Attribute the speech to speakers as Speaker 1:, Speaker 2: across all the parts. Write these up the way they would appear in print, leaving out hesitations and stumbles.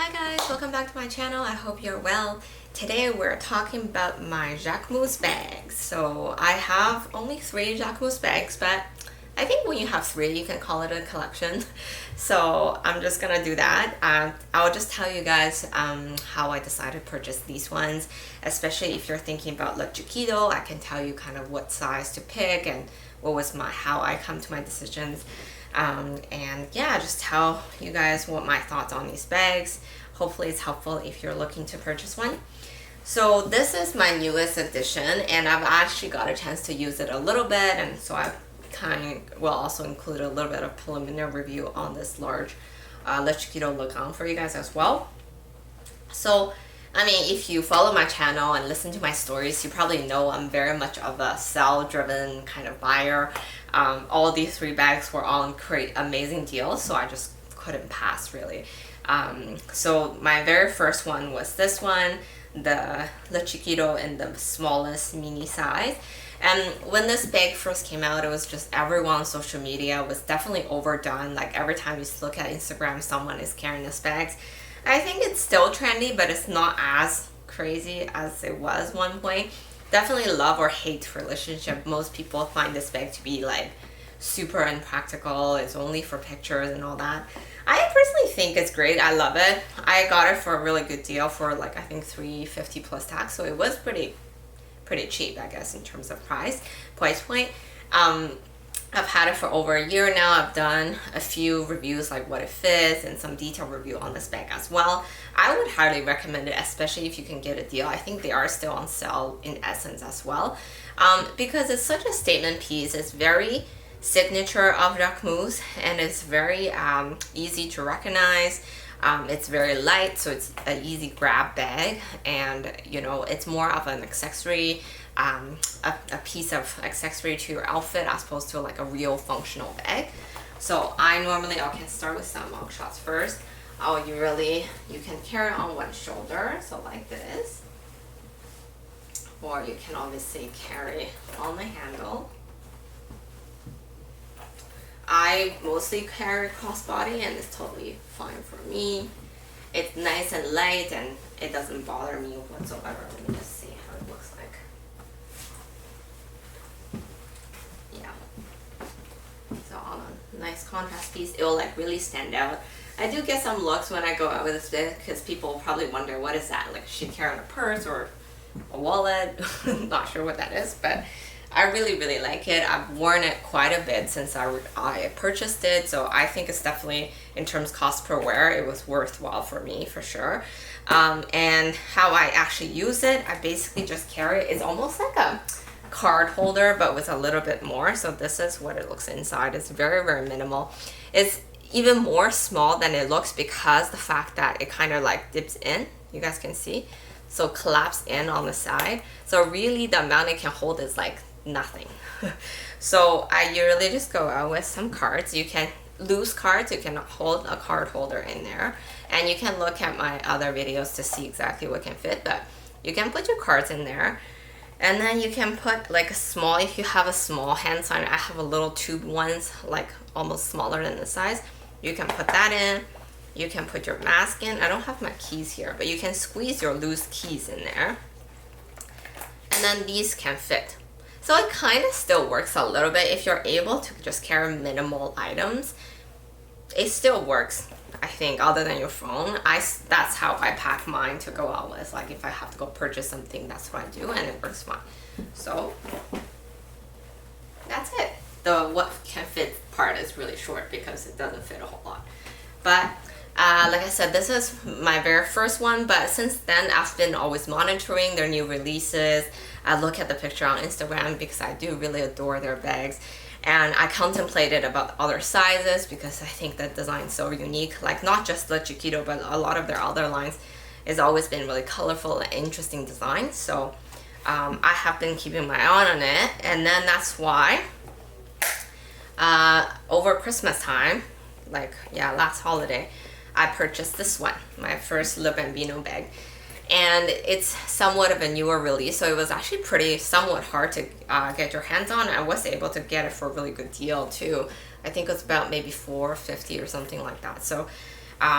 Speaker 1: Hi guys, welcome back to my channel. I hope you're well. Today we're talking about my JACQUEMUS bags. So I have only 3 JACQUEMUS bags, but I think when you have 3 you can call it a collection. So I'm just gonna do that. I'll just tell you guys how I decided to purchase these ones, especially if you're thinking about La Chiquito. I can tell you kind of what size to pick and what was how I come to my decisions. And yeah, just tell you guys what my thoughts on these bags. Hopefully it's helpful if you're looking to purchase one. So this is my newest addition, and I've actually got a chance to use it a little bit, and so I will also include a little bit of preliminary review on this large La Chiquito Long for you guys as well. So I mean, if you follow my channel and listen to my stories, you probably know I'm very much of a sell-driven kind of buyer. All these 3 bags were on amazing deals, so I just couldn't pass really. So my very first one was this one, the La Chiquito in the smallest mini size. And when this bag first came out, it was just everyone on social media was definitely overdone. Like every time you look at Instagram, someone is carrying this bag. I think it's still trendy, but it's not as crazy as it was one point. Definitely love or hate relationship. Most people find this bag to be like super impractical. It's only for pictures and all that. I personally think it's great. I love it. I got it for a really good deal for like I think $350 plus tax, so it was pretty cheap, I guess, in terms of price point. I've had it for over a year now. I've done a few reviews like what it fits and some detailed review on this bag as well. I would highly recommend it, especially if you can get a deal. I think they are still on sale in Essence as well, because it's such a statement piece. It's very signature of JACQUEMUS, and it's very easy to recognize. It's very light, so it's an easy grab bag, and you know, it's more of an accessory, a piece of accessory to your outfit as opposed to like a real functional bag. So I'll start with some mug shots first. You can carry it on one shoulder, so like this, or you can obviously carry on the handle. I mostly carry crossbody, and it's totally fine for me. It's nice and light, and it doesn't bother me whatsoever. Let me just see how it looks like. Yeah. So on a nice contrast piece, it will like really stand out. I do get some looks when I go out with this bag because people probably wonder what is that? Like, she carrying a purse or a wallet? Not sure what that is, but I really like it. I've worn it quite a bit since I purchased it, so I think it's definitely, in terms of cost per wear, it was worthwhile for me for sure. And how I actually use it, I basically just carry it. It's almost like a card holder, but with a little bit more. So this is what it looks inside. It's very minimal. It's even more small than it looks because the fact that it kind of like dips in. You guys can see. So collapse in on the side. So really the amount it can hold is like nothing. So I usually just go out with some cards. You can loose cards, you can hold a card holder in there, and you can look at my other videos to see exactly what can fit, but you can put your cards in there, and then you can put like a small, if you have a small hand sign, I have a little tube ones like almost smaller than this size, you can put that in. You can put your mask in. I don't have my keys here, but you can squeeze your loose keys in there, and then these can fit. So it kind of still works a little bit. If you're able to just carry minimal items, it still works, I think, other than your phone. That's how I pack mine to go out with. Like if I have to go purchase something, that's what I do, and it works fine. So that's it. The what can fit part is really short because it doesn't fit a whole lot. But like I said, this is my very first one, but since then I've been always monitoring their new releases. I look at the picture on Instagram because I do really adore their bags, and I contemplated about other sizes because I think the design's so unique. Like not just La Chiquito, but a lot of their other lines has always been really colorful and interesting designs. So I have been keeping my eye on it, and then that's why over Christmas time, like last holiday, I purchased this one, my first Le Bambino bag. And it's somewhat of a newer release, so it was actually somewhat hard to get your hands on. I was able to get it for a really good deal too. I think it was about maybe $4.50 or something like that. So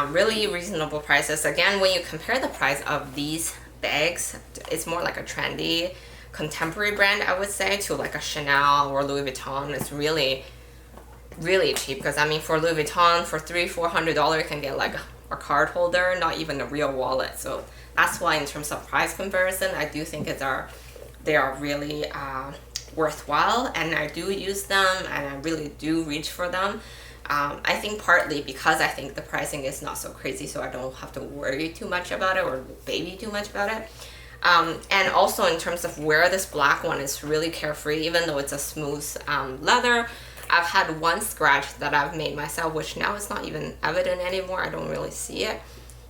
Speaker 1: Really reasonable prices. Again, when you compare the price of these bags, it's more like a trendy contemporary brand, I would say, to like a Chanel or Louis Vuitton. It's really cheap, because I mean, for Louis Vuitton, for $300-400 you can get like a card holder, not even a real wallet. So that's why in terms of price comparison, I do think they are really worthwhile, and I do use them, and I really do reach for them. I think partly because I think the pricing is not so crazy, so I don't have to worry too much about it or baby too much about it. And also in terms of wear, this black one is really carefree, even though it's a smooth leather. I've had one scratch that I've made myself, which now is not even evident anymore. I don't really see it.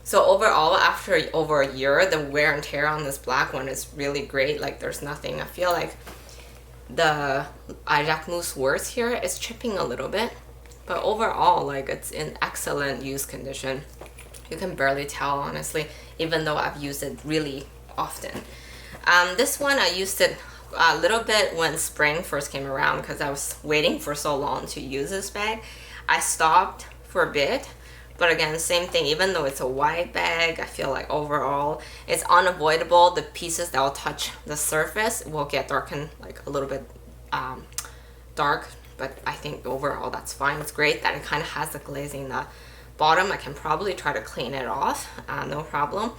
Speaker 1: So overall, after over a year, the wear and tear on this black one is really great. Like, there's nothing. I feel like the JACQUEMUS words here is chipping a little bit, but overall, like, it's in excellent use condition. You can barely tell, honestly, even though I've used it really often. This one, I used it a little bit when spring first came around, because I was waiting for so long to use this bag. I stopped for a bit, but again, same thing. Even though it's a white bag, I feel like overall it's unavoidable. The pieces that will touch the surface will get darkened, like a little bit dark, but I think overall that's fine. It's great that it kind of has the glazing in the bottom. I can probably try to clean it off, no problem.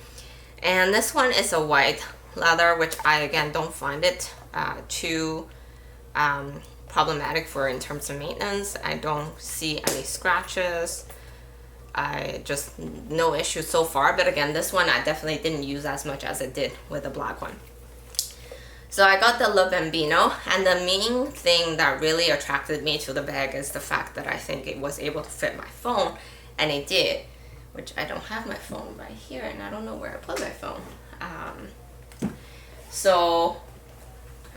Speaker 1: And this one is a white leather, which I again don't find it too problematic for in terms of maintenance. I don't see any scratches. I just no issues so far, but again, this one I definitely didn't use as much as it did with the black one. So I got the Bambino, and the main thing that really attracted me to the bag is the fact that I think it was able to fit my phone, and it did, which I don't have my phone right here, and I don't know where I put my phone. So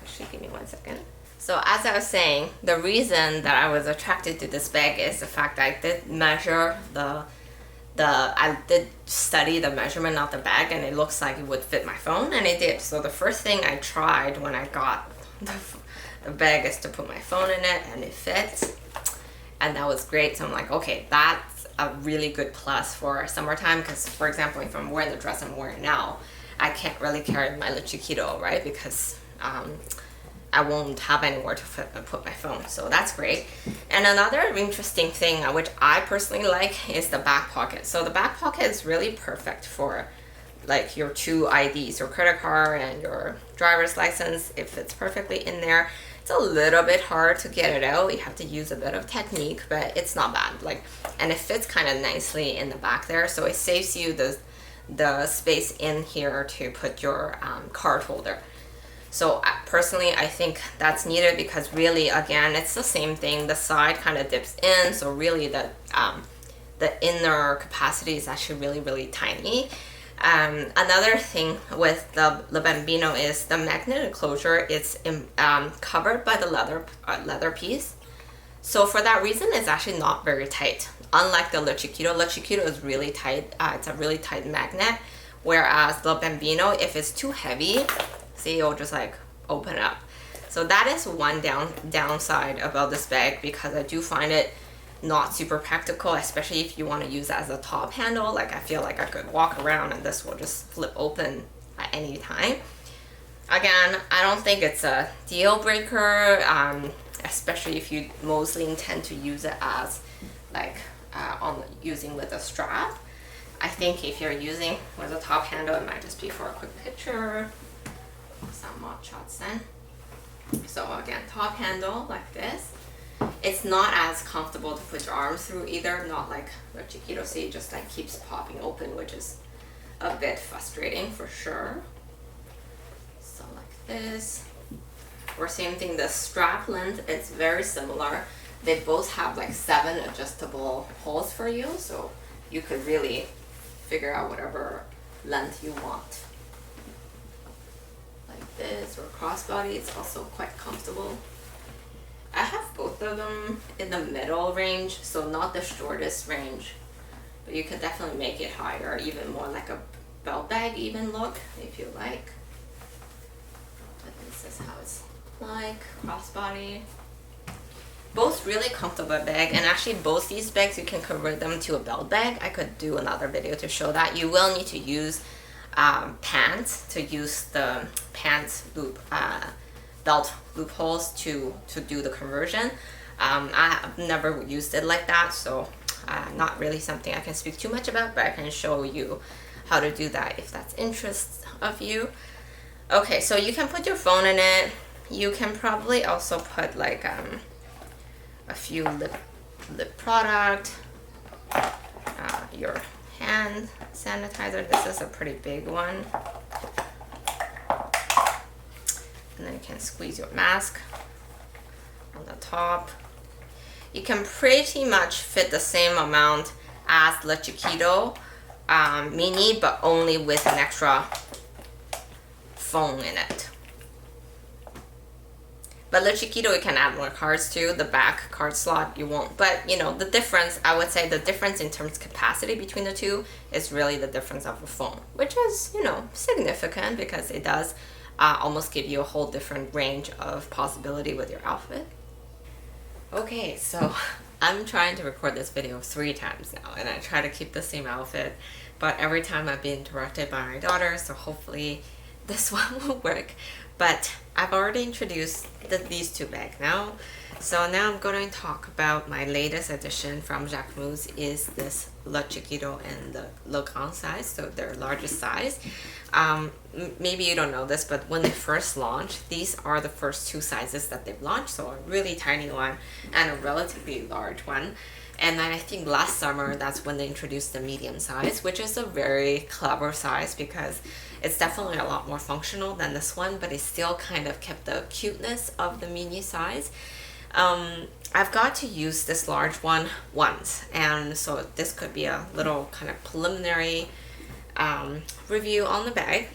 Speaker 1: actually, give me 1 second. So as I was saying, the reason that I was attracted to this bag is the fact that I did measure I did study the measurement of the bag, and it looks like it would fit my phone, and it did. So the first thing I tried when I got the bag is to put my phone in it, and it fits, and that was great. So I'm like, okay, that's a really good plus for summertime, because for example, if I'm wearing the dress I'm wearing now, I can't really carry my little Chiquito, right? Because I won't have anywhere to put my phone, so that's great. And another interesting thing, which I personally like, is the back pocket. So the back pocket is really perfect for like your two IDs, your credit card and your driver's license. It fits perfectly in there. It's a little bit hard to get it out. You have to use a bit of technique, but it's not bad. Like, and it fits kind of nicely in the back there, so it saves you the space in here to put your card holder. So personally, I think that's needed, because really, again, it's the same thing. The side kind of dips in, so really the inner capacity is actually really tiny. Another thing with the Bambino is the magnetic closure. It's covered by the leather piece. So for that reason, it's actually not very tight. Unlike the Chiquito is really tight. It's a really tight magnet. Whereas the Bambino, if it's too heavy, see, it'll just like open up. So that is one downside about this bag, because I do find it not super practical, especially if you want to use it as a top handle. Like, I feel like I could walk around and this will just flip open at any time. Again, I don't think it's a deal breaker, especially if you mostly intend to use it as like using with a strap. I think if you're using with a top handle, it might just be for a quick picture. Some mod shots then. So again, top handle like this. It's not as comfortable to put your arms through either, not like the Chiquito. See, it just like keeps popping open, which is a bit frustrating for sure. So like this. Or same thing, the strap length, it's very similar. They both have like 7 adjustable holes for you, so you could really figure out whatever length you want. Like this, or crossbody, it's also quite comfortable. I have both of them in the middle range, so not the shortest range, but you could definitely make it higher, even more like a belt bag even look, if you like. But this is how it's like, crossbody. both really comfortable bag, and actually both these bags you can convert them to a belt bag. I could do another video to show that. You will need to use pants to use the pants loop belt loopholes to do the conversion. I have never used it like that, so not really something I can speak too much about, but I can show you how to do that if that's interest of you. Okay, so you can put your phone in it. You can probably also put like a few lip product, your hand sanitizer. This is a pretty big one. And then you can squeeze your mask on the top. You can pretty much fit the same amount as the Chiquito mini, but only with an extra phone in it. But the Chiquito, you can add more cards too. The back card slot, you won't. But, you know, the difference, I would say the difference in terms of capacity between the two is really the difference of the phone, which is, you know, significant because it does almost give you a whole different range of possibility with your outfit. Okay, so I'm trying to record this video 3 times now, and I try to keep the same outfit, but every time I've been interrupted by my daughter, so hopefully this one will work. But I've already introduced these 2 bags now. So now I'm going to talk about my latest addition from JACQUEMUS is this Le Chiquito and the Le Grand size, so their largest size. Maybe you don't know this, but when they first launched, these are the first 2 sizes that they've launched, so a really tiny one and a relatively large one. And then I think last summer, that's when they introduced the medium size, which is a very clever size because it's definitely a lot more functional than this one, but it still kind of kept the cuteness of the mini size. I've got to use this large one once, and so this could be a little kind of preliminary review on the bag.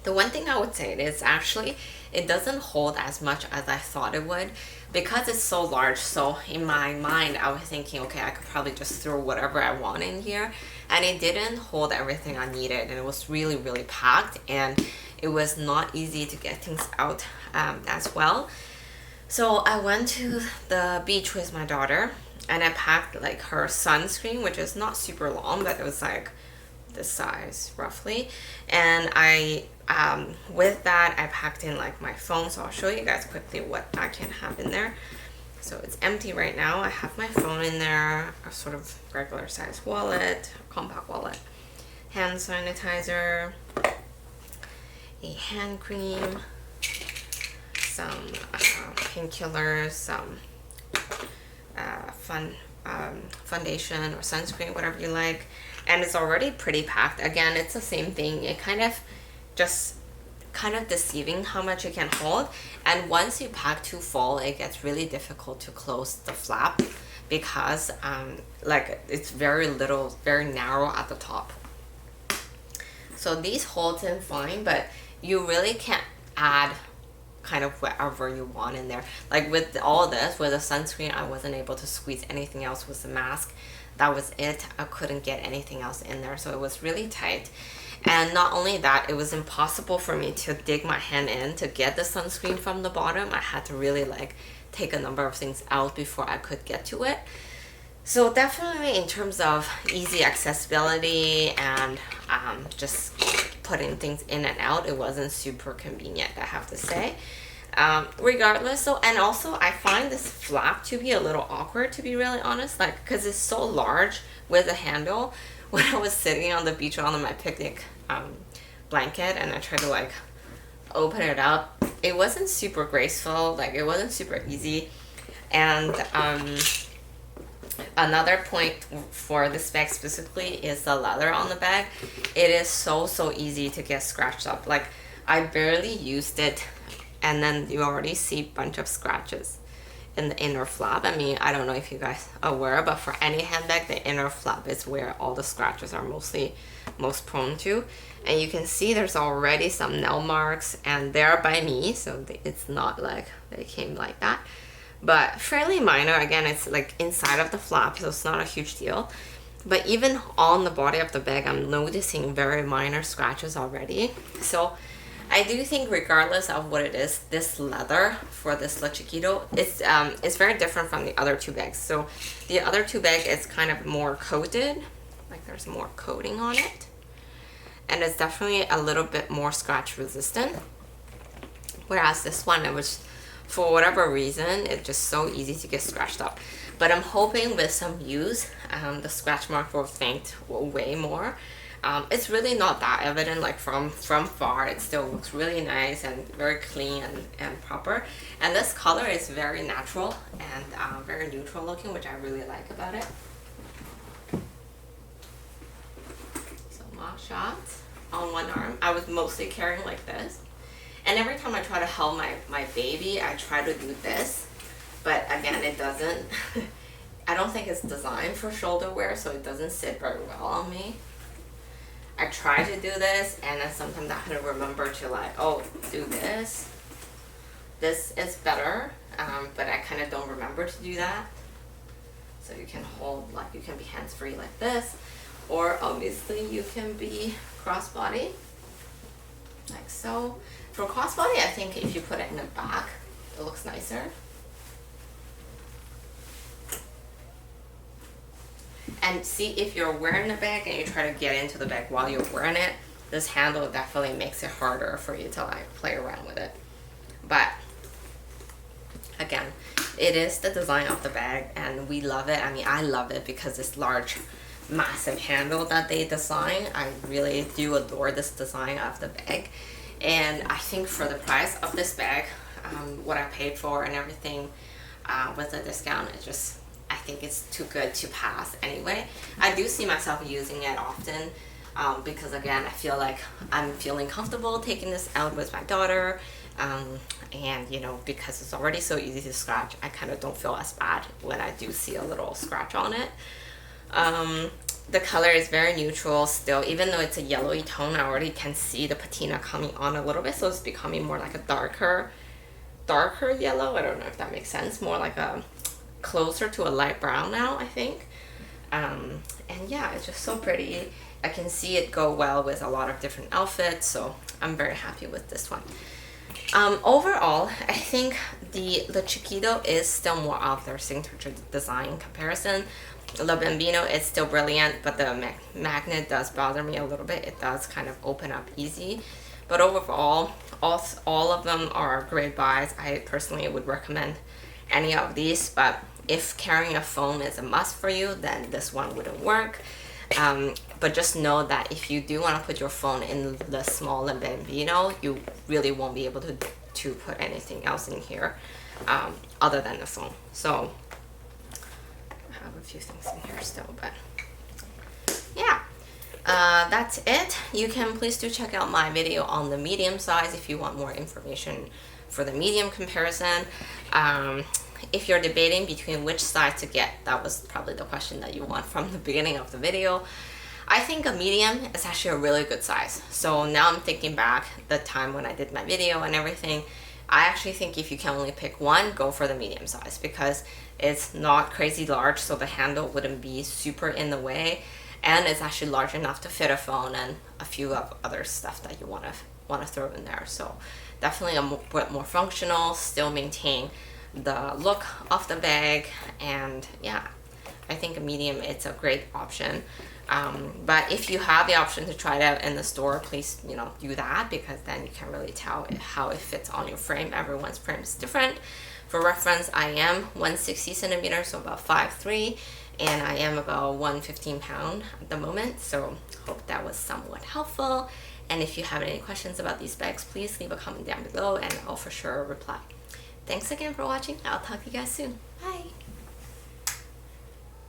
Speaker 1: The one thing I would say is actually it doesn't hold as much as I thought it would because it's so large. So in my mind I was thinking, okay, I could probably just throw whatever I want in here, and it didn't hold everything I needed, and it was really packed, and it was not easy to get things out as well. So I went to the beach with my daughter, and I packed like her sunscreen, which is not super long, but it was like this size roughly. And I with that I packed in like my phone, so I'll show you guys quickly what I can have in there. So it's empty right now. I have my phone in there, a sort of regular size wallet, compact wallet, hand sanitizer, a hand cream, some painkillers, some foundation or sunscreen, whatever you like. And it's already pretty packed. Again, it's the same thing. It kind of deceiving how much it can hold. And once you pack too full, it gets really difficult to close the flap because like it's very narrow at the top. So these hold in fine, but you really can't add kind of whatever you want in there. Like with all this, with the sunscreen, I wasn't able to squeeze anything else with the mask. That was it. I couldn't get anything else in there, so it was really tight. And not only that, it was impossible for me to dig my hand in to get the sunscreen from the bottom. I had to really like take a number of things out before I could get to it. So definitely in terms of easy accessibility and just putting things in and out, it wasn't super convenient, I have to say. Regardless, so, and also I find this flap to be a little awkward, to be really honest, like because it's so large with a handle. When I was sitting on the beach on my picnic blanket and I tried to like open it up, it wasn't super graceful, like it wasn't super easy. And another point for this bag specifically is the leather on the bag. It is so easy to get scratched up. Like I barely used it, and then you already see a bunch of scratches in the inner flap. I mean, I don't know if you guys are aware, but for any handbag, the inner flap is where all the scratches are most prone to. And you can see there's already some nail marks, and they're by me, so it's not like they came like that. But fairly minor. Again, it's like inside of the flap, so it's not a huge deal. But even on the body of the bag, I'm noticing very minor scratches already. So I do think regardless of what it is, this leather for this La Chiquito, it's very different from the other two bags. So the other two bag is kind of more coated, like there's more coating on it. And it's definitely a little bit more scratch resistant. Whereas this one, it was, for whatever reason, it's just so easy to get scratched up. But I'm hoping with some use, the scratch mark will faint way more. It's really not that evident, like from far. It still looks really nice and very clean and proper. And this color is very natural and very neutral looking, which I really like about it. So my shots on one arm. I was mostly carrying like this. And every time I try to hold my baby, I try to do this. But again, it doesn't. I don't think it's designed for shoulder wear, so it doesn't sit very well on me. I try to do this, and then sometimes I have to remember to like, oh, do this. This is better, but I kind of don't remember to do that. So you can hold, like you can be hands-free like this, or obviously you can be crossbody, like so. For crossbody, I think if you put it in the back, it looks nicer. And see, if you're wearing the bag and you try to get into the bag while you're wearing it, this handle definitely makes it harder for you to like play around with it. But again, it is the design of the bag and we love it. I mean, I love it because this large, massive handle that they design. I really do adore this design of the bag. And I think for the price of this bag, what I paid for and everything with the discount, it just, I think it's too good to pass anyway. I do see myself using it often because again, I feel like I'm feeling comfortable taking this out with my daughter, and you know, because it's already so easy to scratch, I kind of don't feel as bad when I do see a little scratch on it. The color is very neutral still, even though it's a yellowy tone. I already can see the patina coming on a little bit, so it's becoming more like a darker yellow. I don't know if that makes sense. More like a closer to a light brown now, I think. And yeah, it's just so pretty. I can see it go well with a lot of different outfits, so I'm very happy with this one. Overall, I think the Chiquito is still more of their signature design comparison. The Bambino is still brilliant, but the magnet does bother me a little bit. It does kind of open up easy. But overall, all of them are great buys. I personally would recommend any of these, but if carrying a phone is a must for you, then this one wouldn't work. But just know that if you do want to put your phone in the smaller Bambino, you really won't be able to put anything else in here other than the phone. So I have a few things in here still, but yeah. That's it. You can please do check out my video on the medium size if you want more information for the medium comparison. If you're debating between which size to get, that was probably the question that you want from the beginning of the video. I think a medium is actually a really good size. So now I'm thinking back the time when I did my video and everything, I actually think if you can only pick one, go for the medium size because it's not crazy large, so the handle wouldn't be super in the way, and it's actually large enough to fit a phone and a few of other stuff that you want to throw in there. So definitely a bit more functional, still maintain the look of the bag, and yeah, I think a medium, it's a great option. But if you have the option to try it out in the store, please, you know, do that, because then you can really tell how it fits on your frame. Everyone's frame is different. For reference, I am 160 centimeters, so about 5'3", and I am about 115 pounds at the moment. So hope that was somewhat helpful. And if you have any questions about these bags, please leave a comment down below and I'll for sure reply. Thanks again for watching. I'll talk to you guys soon. Bye.